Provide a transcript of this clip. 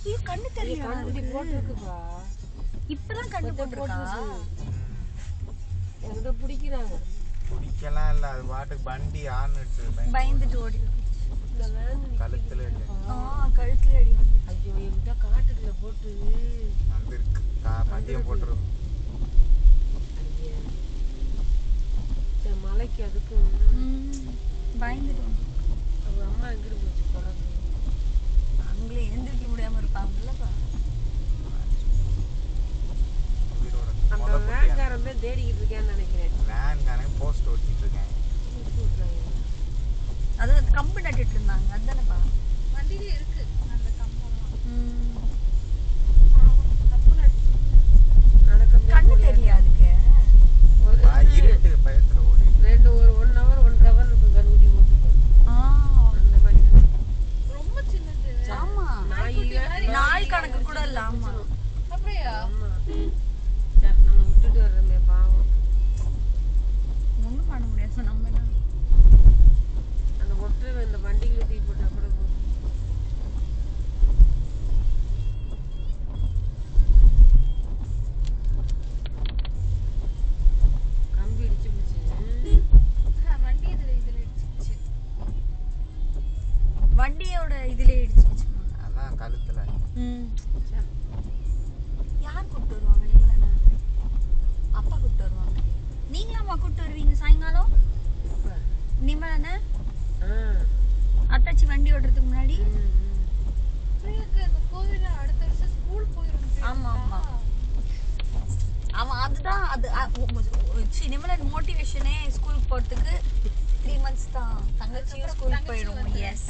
ஐயோ கண்ணு தெரியல. கண்ணுடி போட்டுருக்குப்பா. இப்பதான் கண்ணு போட்டுருக்கா. என்கிட்ட பிடிக்கிறாங்க. பிடிக்கலாம் இல்ல, அது பாட்டுக்கு வண்டி ஆன்னுட்டு பயந்துட்டு ஓடி இந்த வேன் கழுத்துல இல்லை. கழுத்துல அடி வந்து. ஐயோ என்கிட்ட காட்டுக்குள்ள போட்டு வந்திருக்கு. வண்டியும் போட்டுரும். சரி மலைக்கு அதுக்கும் பயந்துட்டு அவங்க அம்மா எங்கிட்டு போச்சு குழந்தை. அவங்களே எழுந்திருக்க முடியாம இருப்பாங்கல்லப்பா. அந்த வேன்காரன் தான் தேடிக்கிட்டு இருக்கேன்னு நினைக்கிறேன். வேன்காரன் போஸ்ட் ஓட்டிட்டு இருக்கேன். அதாவது கம்பு நட்டுட்டு இருந்தாங்க. அதுதானப்பா வண்டியில இருக்கு அந்த கம்பெல்லாம். கண்ணு தெரியல அதுக்கு. இருட்டு பயத்துல ஓடி ரெண்டு ஒரு 1 hour 1.5 hour இருக்கு கண்ணுடி போட்டுட்டு. அந்த மாதிரி ரொம்ப சின்னது. ஆமா நாள் கணக்கு கூட இல்ல. ஆமா அப்படியா? ஆமா. சரி நம்ம விட்டுட்டு வர்றோமே பாவம். ஒண்ணும் பண்ண முடியாது. நம்ம என்ன அந்த ஒற்றை இந்த வண்டிகளை தூக்கி போட்டா கூட போதும். கம்பி இடிச்சு போச்சு. வண்டி இதுல இடிச்சிச்சு. வண்டியோட இதுல இடிச்சிச்சுமா. அதான் கழுத்துல. யார் கூப்பிட்டு வருவாங்க? நீங்களா? அப்பா கூப்பிட்டு வருவாங்க. நீங்களாம்மா கூப்பிட்டு வருவீங்க சாயங்காலம்? நிமலண்ணே அத்தாச்சி வண்டி ஓட்டுறதுக்கு முன்னாடி. பிரியாக்கு அந்த கோவில்ல அடுத்த வருஷம் ஸ்கூல் போயிரும். ஆமா ஆமா. அவன் அதுதான் அது நிமலன் மோட்டிவேஷனே ஸ்கூலுக்கு போறதுக்கு 3 months தான். தங்கச்சியும் ஸ்கூலுக்கு போயிடும். எஸ்.